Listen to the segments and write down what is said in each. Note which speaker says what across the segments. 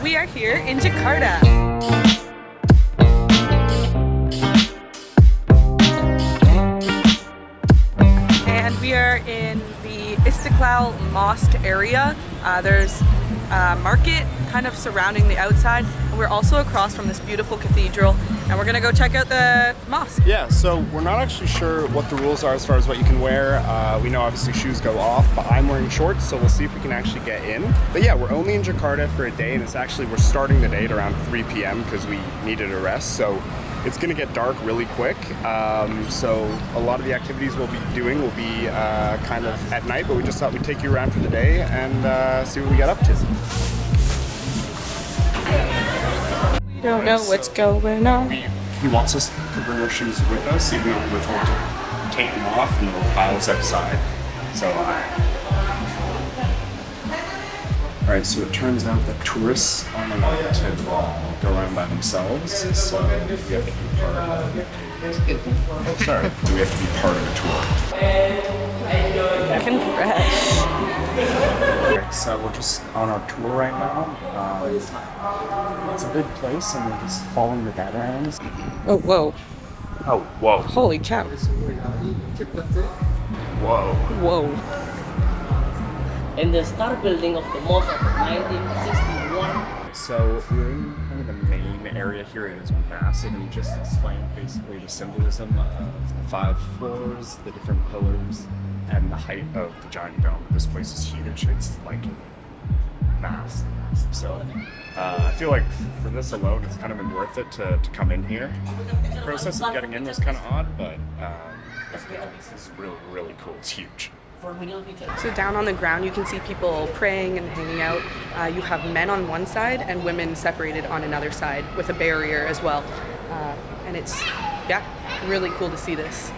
Speaker 1: We are here in Jakarta. And we are in the Istiqlal Mosque area. There's a market kind of surrounding the outside. And we're also across from this beautiful cathedral. And we're gonna go check out the mosque.
Speaker 2: Yeah, so we're not actually sure what the rules are as far as what you can wear. We know obviously shoes go off, but I'm wearing shorts, so we'll see if we can actually get in. But yeah, we're only in Jakarta for a day, and we're starting the day at around 3 p.m. because we needed a rest. So it's gonna get dark really quick. So a lot of the activities we'll be doing will be kind of at night, but we just thought we'd take you around for the day and see what we get up to.
Speaker 1: We don't know what's going on.
Speaker 2: He wants us to bring our shoes with us, even though we're told to take them off in the little piles outside. So, alright, so it turns out that tourists aren't allowed to go around by themselves, so we have to be part of it. Sorry, we have to be part of the tour.
Speaker 1: Looking fresh.
Speaker 2: Alright, so we're just on our tour right now. It's a big place, and we're just following the gatherings.
Speaker 1: Oh, whoa.
Speaker 2: Oh, whoa.
Speaker 1: Holy cow.
Speaker 2: Whoa.
Speaker 1: Whoa.
Speaker 3: In the start building of the mosque of 1961.
Speaker 2: So we're in kind of the main area here. It is massive, and we just explained basically the symbolism of the 5 floors, the different pillars, and the height of the giant dome. This place is huge. It's like massive. So I feel like for this alone, it's kind of been worth it to come in here. The process of getting in was kind of odd, but this is really, really cool. It's huge.
Speaker 1: So down on the ground you can see people praying and hanging out. You have men on one side and women separated on another side with a barrier as well. And it's, yeah, really cool to see this.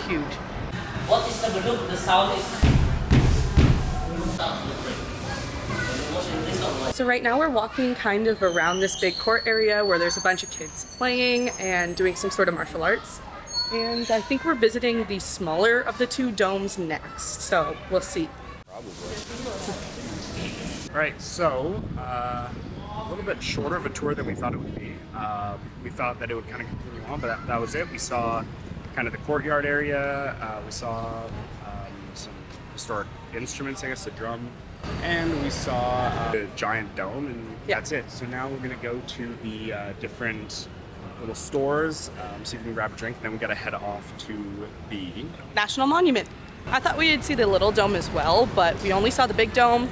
Speaker 1: Huge.
Speaker 3: What is the beduk? The sound is.
Speaker 1: So right now we're walking kind of around this big court area where there's a bunch of kids playing and doing some sort of martial arts. And I think we're visiting the smaller of the 2 domes next, so we'll see.
Speaker 2: Probably. Right, so a little bit shorter of a tour than we thought it would be. We thought that it would kind of continue on, but that was it. We saw kind of the courtyard area. We saw some historic instruments, I guess, a drum, and we saw a giant dome, and that's it. So now we're gonna go to the different little stores, so you can grab a drink, and then we gotta head off to the
Speaker 1: National Monument. I thought we'd see the little dome as well, but we only saw the big dome,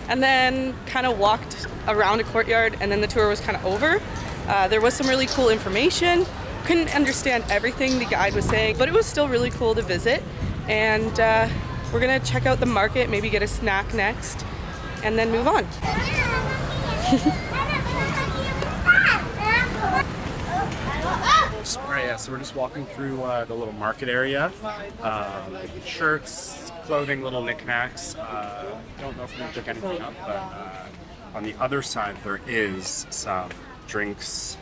Speaker 1: and then kind of walked around a courtyard, and then the tour was kind of over. There was some really cool information. Couldn't understand everything the guide was saying, but it was still really cool to visit. And we're gonna check out the market, maybe get a snack next, and then move on.
Speaker 2: Right, yeah, so we're just walking through the little market area. Shirts, clothing, little knickknacks. Don't know if we're gonna pick anything up, but on the other side there is some drinks,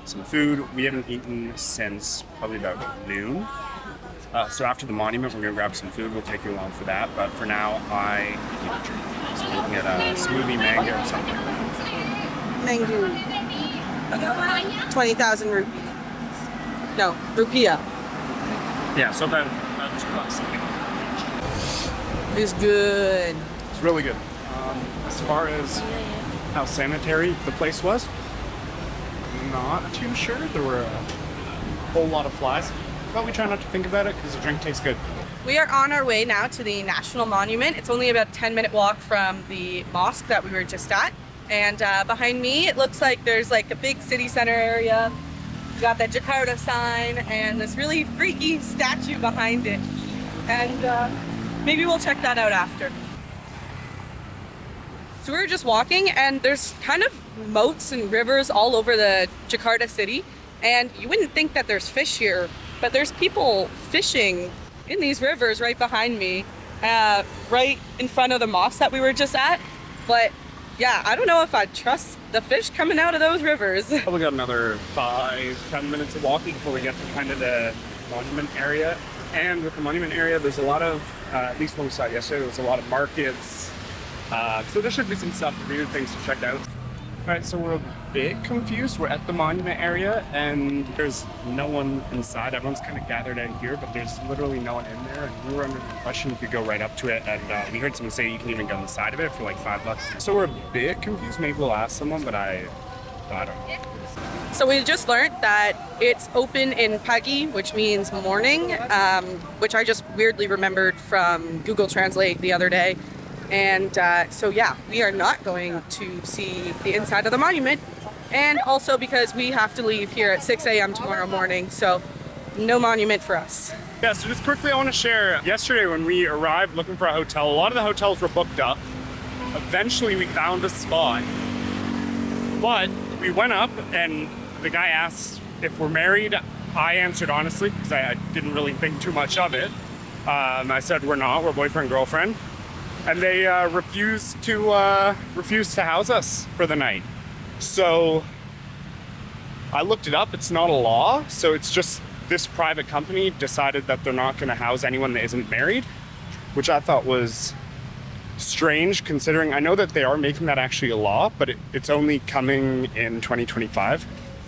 Speaker 2: some food. We haven't eaten since probably about noon. So after the monument, we're gonna grab some food. We'll take you along for that. But for now, I need a drink. So we can get a smoothie, mango, or something like that.
Speaker 1: Mango. 20,000 rupees. No, rupiah.
Speaker 2: Yeah, so about $2.
Speaker 1: It's good.
Speaker 2: It's really good. As far as how sanitary the place was, not too sure. There were a whole lot of flies, but we try not to think about it because the drink tastes good.
Speaker 1: We are on our way now to the National Monument. It's only about a 10-minute walk from the mosque that we were just at. And behind me, it looks like there's like a big city center area. We got that Jakarta sign and this really freaky statue behind it. And maybe we'll check that out after. So we were just walking, and there's kind of moats and rivers all over the Jakarta city. And you wouldn't think that there's fish here, but there's people fishing in these rivers right behind me, right in front of the mosque that we were just at. But yeah, I don't know if I'd trust the fish coming out of those rivers.
Speaker 2: Probably got another 5-10 minutes of walking before we get to kind of the monument area. And with the monument area, there's a lot of, at least when we saw it yesterday, there was a lot of markets. So there should be some stuff to do, things to check out. Alright, so we're a bit confused. We're at the monument area and there's no one inside. Everyone's kind of gathered out here, but there's literally no one in there. And we were under the impression you could go right up to it, and we heard someone say you can even go inside of it for like $5. So we're a bit confused. Maybe we'll ask someone, but I don't know.
Speaker 1: So we just learned that it's open in pagi, which means morning, which I just weirdly remembered from Google Translate the other day. And so yeah, we are not going to see the inside of the monument. And also because we have to leave here at 6 a.m. tomorrow morning, so no monument for us.
Speaker 2: Yeah, so just quickly I want to share, yesterday when we arrived looking for a hotel, a lot of the hotels were booked up. Eventually we found a spot, but we went up and the guy asked if we're married. I answered honestly because I didn't really think too much of it. I said we're not, we're boyfriend, girlfriend. And they refused to house us for the night. So I looked it up, it's not a law. So it's just this private company decided that they're not gonna house anyone that isn't married, which I thought was strange considering I know that they are making that actually a law, but it's only coming in 2025.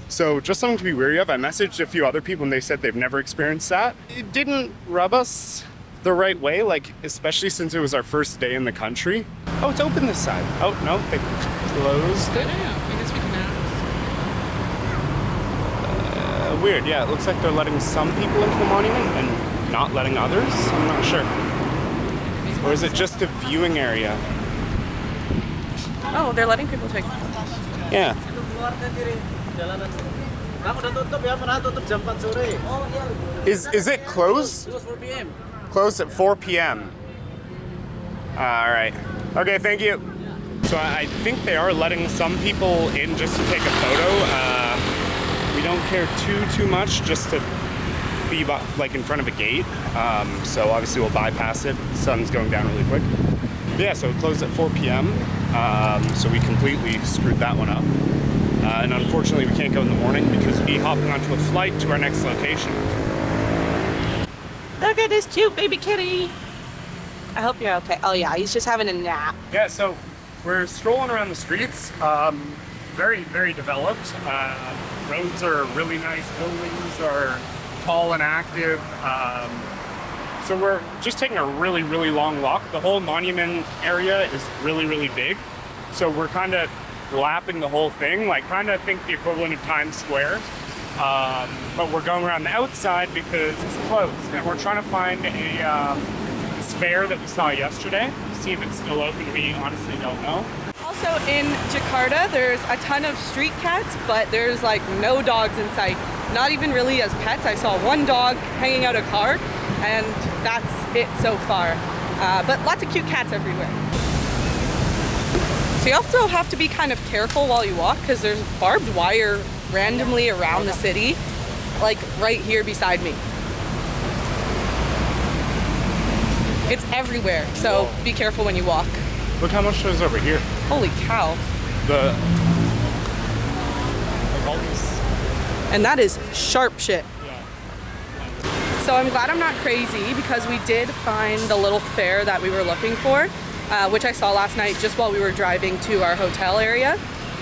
Speaker 2: So just something to be wary of. I messaged a few other people and they said they've never experienced that. It didn't rub us the right way, like especially since it was our first day in the country. Oh, it's open this side. Oh no, they closed it.
Speaker 4: I guess we can ask.
Speaker 2: Weird, yeah, it looks like they're letting some people into the monument and not letting others. I'm not sure. Or is it just a viewing area?
Speaker 1: Oh, they're letting people take.
Speaker 2: Yeah. Is it closed? Closed at 4 p.m. All right. Okay, thank you. So I think they are letting some people in just to take a photo. We don't care too much just to be like in front of a gate. So obviously we'll bypass it. The sun's going down really quick. Yeah, so it closed at 4 p.m. So we completely screwed that one up. And unfortunately we can't go in the morning because we'll be hopping onto a flight to our next location.
Speaker 1: Look at this cute baby kitty. I hope you're okay. Oh yeah, he's just having a nap.
Speaker 2: Yeah, so we're strolling around the streets. Very, very developed. Roads are really nice. Buildings are tall and active. So we're just taking a really, really long walk. The whole monument area is really, really big. So we're kind of lapping the whole thing, like kind of think the equivalent of Times Square. But we're going around the outside because it's closed. And we're trying to find a this fair that we saw yesterday. See if it's still open. We honestly don't know.
Speaker 1: Also in Jakarta, there's a ton of street cats, but there's like no dogs in sight. Not even really as pets. I saw one dog hanging out a car, and that's it so far. But lots of cute cats everywhere. So you also have to be kind of careful while you walk because there's barbed wire randomly around the city, like right here beside me. It's everywhere, so whoa, be careful when you walk.
Speaker 2: Look how much there's over here.
Speaker 1: Holy cow. And that is sharp shit. So I'm glad I'm not crazy because we did find the little fair that we were looking for, which I saw last night just while we were driving to our hotel area.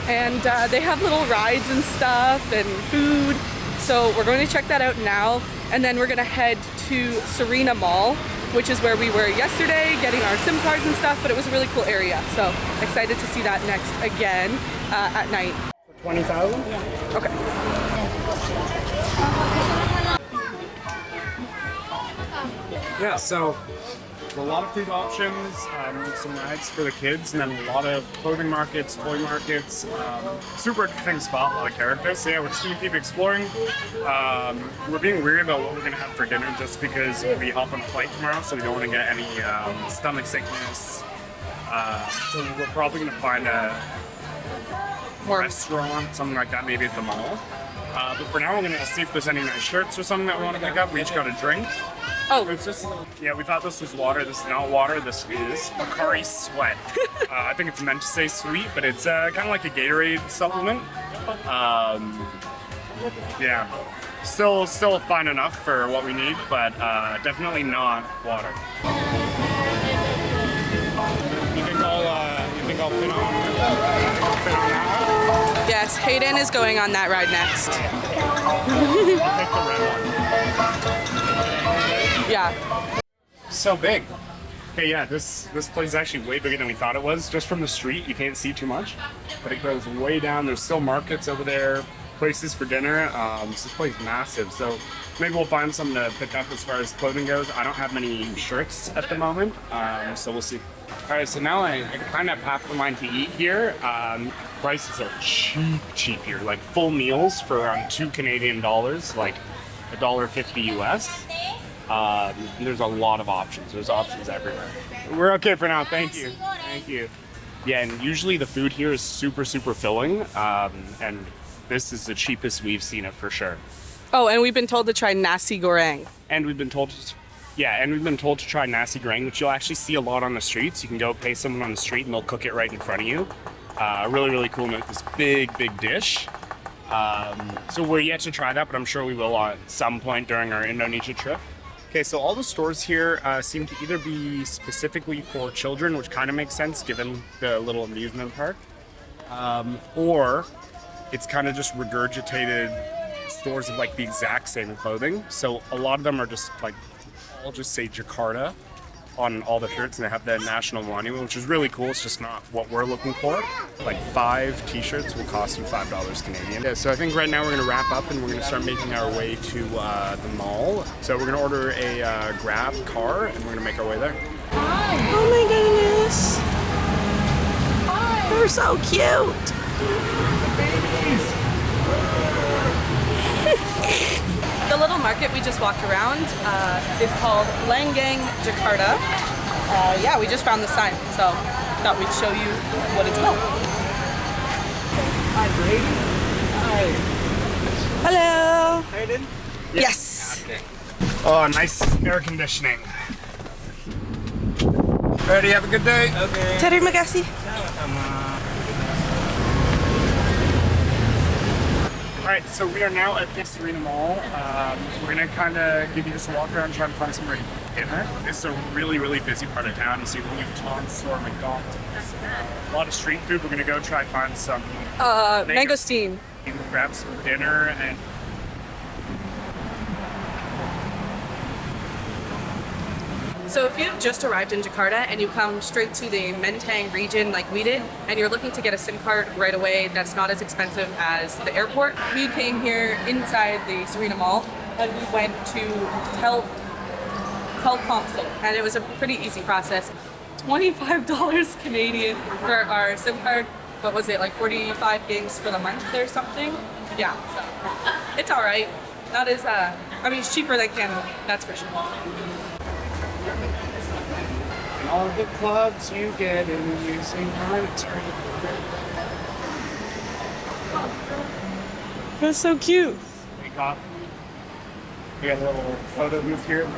Speaker 1: And they have little rides and stuff and food. So we're going to check that out now. And then we're gonna head to Sarinah Mall, which is where we were yesterday getting our SIM cards and stuff, but it was a really cool area. So excited to see that next again at night.
Speaker 2: 20,000?
Speaker 1: Yeah. Okay.
Speaker 2: Yeah, so a lot of food options, some rides for the kids, and then a lot of clothing markets, toy markets. Super interesting spot, a lot of characters. So yeah, we're just gonna keep exploring. We're being weird about what we're gonna have for dinner just because we hop on a flight tomorrow, so we don't want to get any stomach sickness. So we're probably gonna find a restaurant, something like that, maybe at the mall. But for now, we're gonna see if there's any nice shirts or something that we want to pick up. We each got a drink.
Speaker 1: Oh,
Speaker 2: it's just, yeah, we thought this was water. This is not water. This is Bakari Sweat. I think it's meant to say sweet, but it's kind of like a Gatorade supplement. Yeah, still fine enough for what we need, but definitely not water. You think I'll fit on that?
Speaker 1: Yes, Hayden is going on that ride next. Yeah.
Speaker 2: So big. Okay, yeah, this place is actually way bigger than we thought it was. Just from the street, you can't see too much, but it goes way down. There's still markets over there, places for dinner. This place is massive, so maybe we'll find something to pick up as far as clothing goes. I don't have many shirts at the moment, so we'll see. All right, so now I kind of have half the line to eat here. Prices are cheap here, like full meals for around $2 Canadian, like $1.50 US. There's a lot of options. There's options everywhere. We're okay for now. Thank you. Thank you. Yeah, and usually the food here is super filling, and this is the cheapest we've seen it for sure.
Speaker 1: Oh, and we've been told to try nasi goreng.
Speaker 2: And we've been told to try nasi goreng, which you'll actually see a lot on the streets. You can go pay someone on the street and they'll cook it right in front of you. Really cool. This big dish. So we're yet to try that, but I'm sure we will at some point during our Indonesia trip. Okay, so all the stores here seem to either be specifically for children, which kind of makes sense given the little amusement park, or it's kind of just regurgitated stores of like the exact same clothing. So a lot of them are just like, I'll just say Jakarta on all the shirts, and they have the national monument, which is really cool. It's just not what we're looking for. Like 5 t-shirts will cost you $5 Canadian. Yeah, so I think right now we're gonna wrap up and we're gonna start making our way to the mall. So we're gonna order a Grab car and we're gonna make our way there.
Speaker 1: Oh my goodness. They're so cute. The little market we just walked around is called Langang, Jakarta. Yeah, we just found the sign, so thought we'd show you what it's called.
Speaker 2: Hi, Brady. Hi.
Speaker 1: Hello.
Speaker 2: Hayden?
Speaker 1: Yes.
Speaker 2: Okay. Oh, nice air conditioning. Ready? Have a good day. Okay.
Speaker 1: Terima kasih.
Speaker 2: Alright, so we are now at the Sarinah Mall. We're gonna kind of give you this walk around, try to find some ready dinner. It's a really busy part of town. You see the Rooftop store, McDonald's, a lot of street food. We're gonna go try find some
Speaker 1: Mangosteen.
Speaker 2: Grab some dinner and.
Speaker 1: So if you've just arrived in Jakarta and you come straight to the Menteng region like we did, and you're looking to get a SIM card right away that's not as expensive as the airport, we came here inside the Sarinah Mall and we went to Telkomsel, and it was a pretty easy process. $25 Canadian for our SIM card. What was it, like 45 gigs for the month or something? Yeah, so it's all right. Not as, I mean, it's cheaper than Canada, that's for sure.
Speaker 2: All the clubs you get in using monetary.
Speaker 1: That's so cute.
Speaker 2: We got a little photo booth here.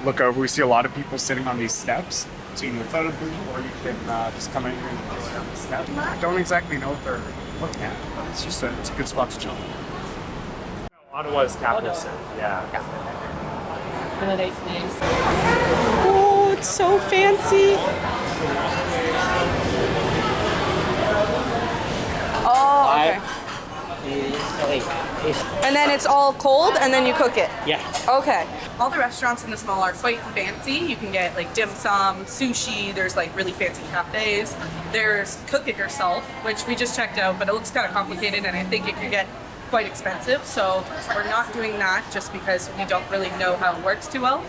Speaker 2: Look over, we see a lot of people sitting on these steps. So you can do a photo booth, or you can just come in here and go down the step. I don't exactly know what they're looking at, but it's a good spot to chill. Ottawa is capital city. Yeah.
Speaker 3: Nice.
Speaker 1: Oh, it's so fancy. Oh, okay. And then it's all cold, and then you cook it?
Speaker 3: Yeah.
Speaker 1: Okay. All the restaurants in this mall are quite fancy. You can get like dim sum, sushi, there's like really fancy cafes. There's cook it yourself, which we just checked out, but it looks kind of complicated, and I think it could get quite expensive, so we're not doing that just because we don't really know how it works too well.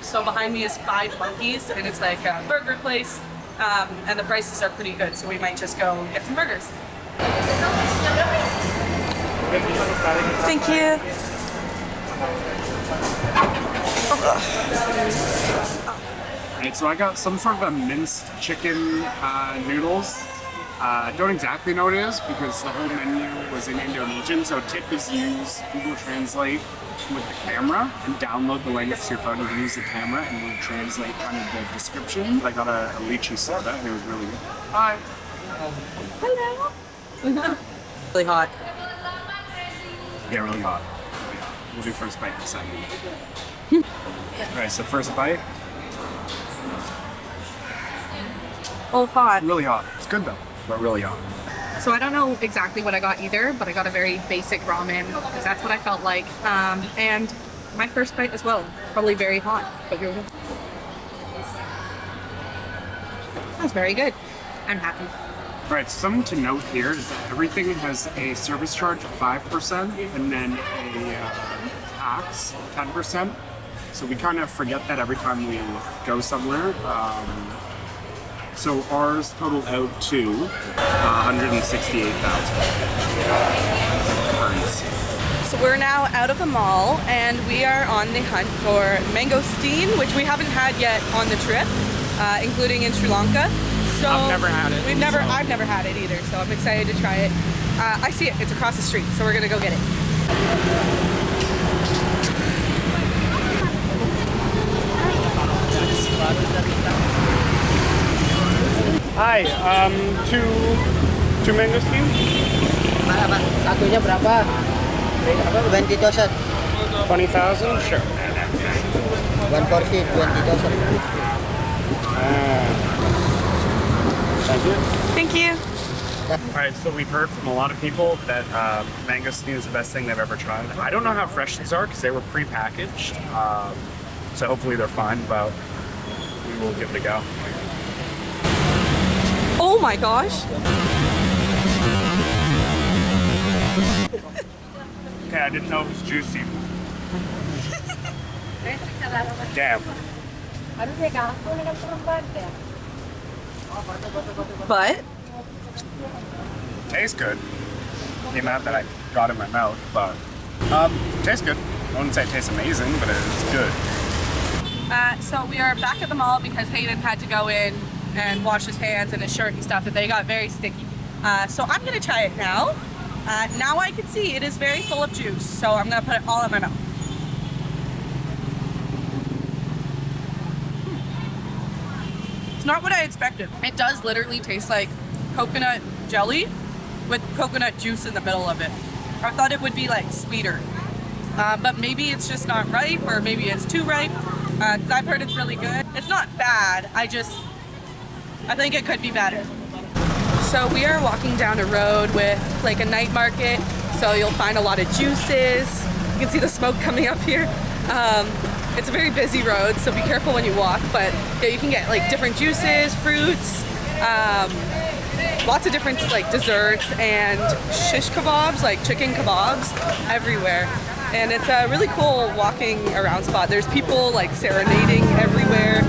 Speaker 1: So behind me is 5 Monkeys, and it's like a burger place, and the prices are pretty good, so we might just go get some burgers. Thank you.
Speaker 2: Alright, so I got some sort of a minced chicken noodles. Don't exactly know what it is because the whole menu was in Indonesian, so tip is use Google Translate with the camera and download the language to your phone. You can use the camera and it will translate kind of the description. I got a lychee soda and it was really good. Hi.
Speaker 1: Hello. Really hot.
Speaker 2: Yeah, really hot. We'll do first bite in a second. Alright, so first bite.
Speaker 1: Oh, hot.
Speaker 2: Really hot. It's good though, but really hot.
Speaker 1: So I don't know exactly what I got either, but I got a very basic ramen because that's what I felt like. And my first bite as well, probably very hot, but you're good. That's very good. I'm happy.
Speaker 2: All right, something to note here is that everything has a service charge of 5% and then a tax of 10%. So we kind of forget that every time we go somewhere. So ours totaled out to 168,000 currency.
Speaker 1: So we're now out of the mall and we are on the hunt for mangosteen, which we haven't had yet on the trip, including in Sri Lanka. So
Speaker 2: I've never had it.
Speaker 1: I've never had it either, so I'm excited to try it. I see it, it's across the street, so we're gonna go get it.
Speaker 2: Hi, two mangosteen?
Speaker 3: Berapa? Satunya berapa? 20,000.
Speaker 2: 20,000? Sure.
Speaker 3: One portion 20,000.
Speaker 2: Thank you.
Speaker 1: Thank you.
Speaker 2: All right, so we've heard from a lot of people that mangosteen is the best thing they've ever tried. I don't know how fresh these are because they were pre-packaged, so hopefully they're fine, but we will give it a go.
Speaker 1: Oh my gosh.
Speaker 2: Okay, I didn't know it was juicy. Damn.
Speaker 1: But
Speaker 2: Tastes good. The amount that I got in my mouth, but tastes good. I wouldn't say it tastes amazing, but it's good.
Speaker 1: so we are back at the mall because Hayden had to go in and wash his hands and his shirt and stuff, and they got very sticky. So I'm gonna try it now. Now I can see it is very full of juice, so I'm gonna put it all in my mouth. It's not what I expected. It does literally taste like coconut jelly with coconut juice in the middle of it. I thought it would be like sweeter, but maybe it's just not ripe, or maybe it's too ripe. 'Cause I've heard it's really good. It's not bad. I think it could be better. So we are walking down a road with like a night market, so you'll find a lot of juices. You can see the smoke coming up here. It's a very busy road, so be careful when you walk, but yeah, you can get like different juices, fruits, lots of different like desserts and shish kebabs, like chicken kebabs everywhere. And it's a really cool walking around spot. There's people like serenading everywhere.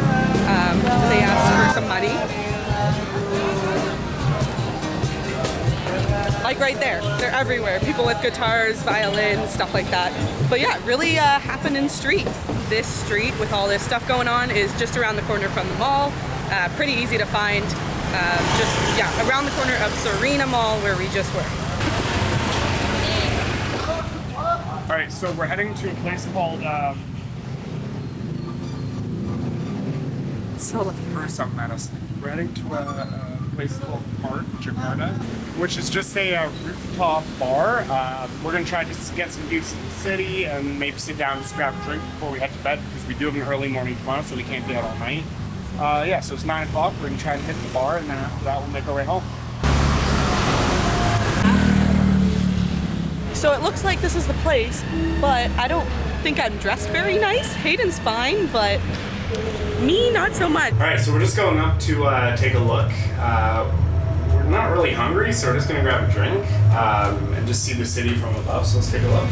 Speaker 1: They ask for some money. Like right there, they're everywhere. People with guitars, violins, stuff like that. But yeah, really happening street. This street with all this stuff going on is just around the corner from the mall. Pretty easy to find. Around the corner of Sarinah Mall where we just were.
Speaker 2: All right, so we're heading to a place called something at us. We're heading to a place called Jakarta, which is just a rooftop bar. We're gonna try to get some views of the city and maybe sit down and just grab a drink before we head to bed because we do have an early morning tomorrow, so we can't be out all night. So it's 9 o'clock. We're gonna try and hit the bar, and then after that, we'll make our way home.
Speaker 1: So it looks like this is the place, but I don't think I'm dressed very nice. Hayden's fine, but me, not so much.
Speaker 2: All right, so we're just going up to take a look. We're not really hungry, so we're just gonna grab a drink and just see the city from above. So let's take a look.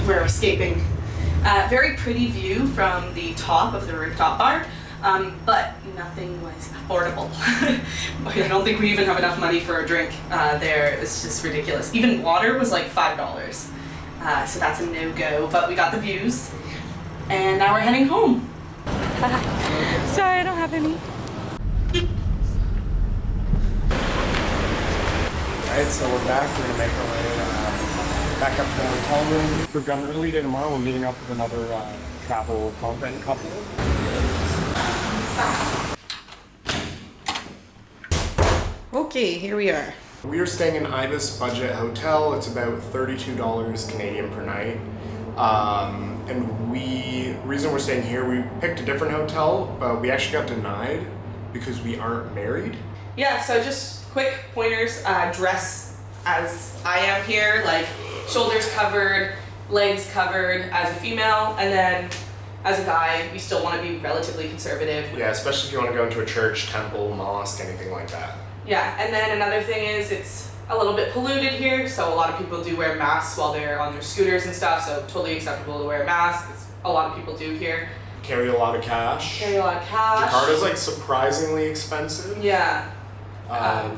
Speaker 1: We're escaping. Very pretty view from the top of the rooftop bar, but nothing was affordable. I don't think we even have enough money for a drink there. It's just ridiculous. Even water was like $5, so that's a no-go, but we got the views, and now we're heading home. Sorry, I don't have any.
Speaker 2: Alright, so we're back. We're gonna make our way back up to the hotel room. We've got an early day tomorrow. We're meeting up with another travel convent couple.
Speaker 1: Okay, here we are.
Speaker 5: We are staying in Ibis Budget Hotel. It's about $32 Canadian per night. And reason we're staying here, we picked a different hotel, but we actually got denied because we aren't married.
Speaker 1: Yeah, so just quick pointers. Dress as I am here, like shoulders covered, legs covered as a female, and then as a guy, we still want to be relatively conservative.
Speaker 5: Yeah, especially if you want to go into a church, temple, mosque, anything like that.
Speaker 1: Yeah, and then another thing is it's a little bit polluted here, so a lot of people do wear masks while they're on their scooters and stuff, so totally acceptable to wear a mask. It's, a lot of people do here.
Speaker 5: Carry a lot of cash.
Speaker 1: Carry a lot of cash.
Speaker 5: Jakarta's like surprisingly expensive.
Speaker 1: Yeah.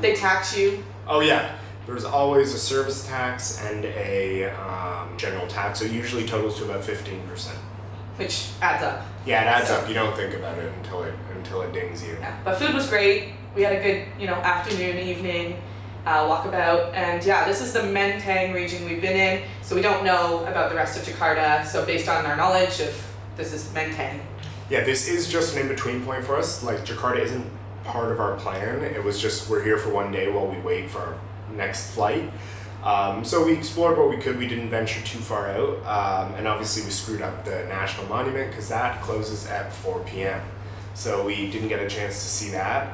Speaker 1: They tax you.
Speaker 5: Oh yeah, there's always a service tax and a general tax, so it usually totals to about 15%.
Speaker 1: Which adds up.
Speaker 5: Yeah, it adds up. You don't think about it until it dings you.
Speaker 1: Yeah, but food was great. We had a good, afternoon, evening walkabout, and yeah, this is the Menteng region we've been in, so we don't know about the rest of Jakarta. So based on our knowledge of this is Menteng.
Speaker 5: Yeah, this is just an in-between point for us. Like Jakarta isn't part of our plan. It was just we're here for one day while we wait for our next flight. So we explored what we could. We didn't venture too far out, and obviously we screwed up the National Monument because that closes at 4 p.m. So we didn't get a chance to see that,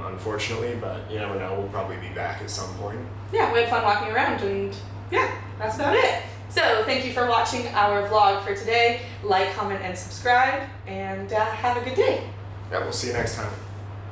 Speaker 5: unfortunately, but you never know, we'll probably be back at some point.
Speaker 1: Yeah, we had fun walking around, and yeah, that's about it. So thank you for watching our vlog for today. Like, comment, and subscribe, and have a good day.
Speaker 5: Yeah, we'll see you next time.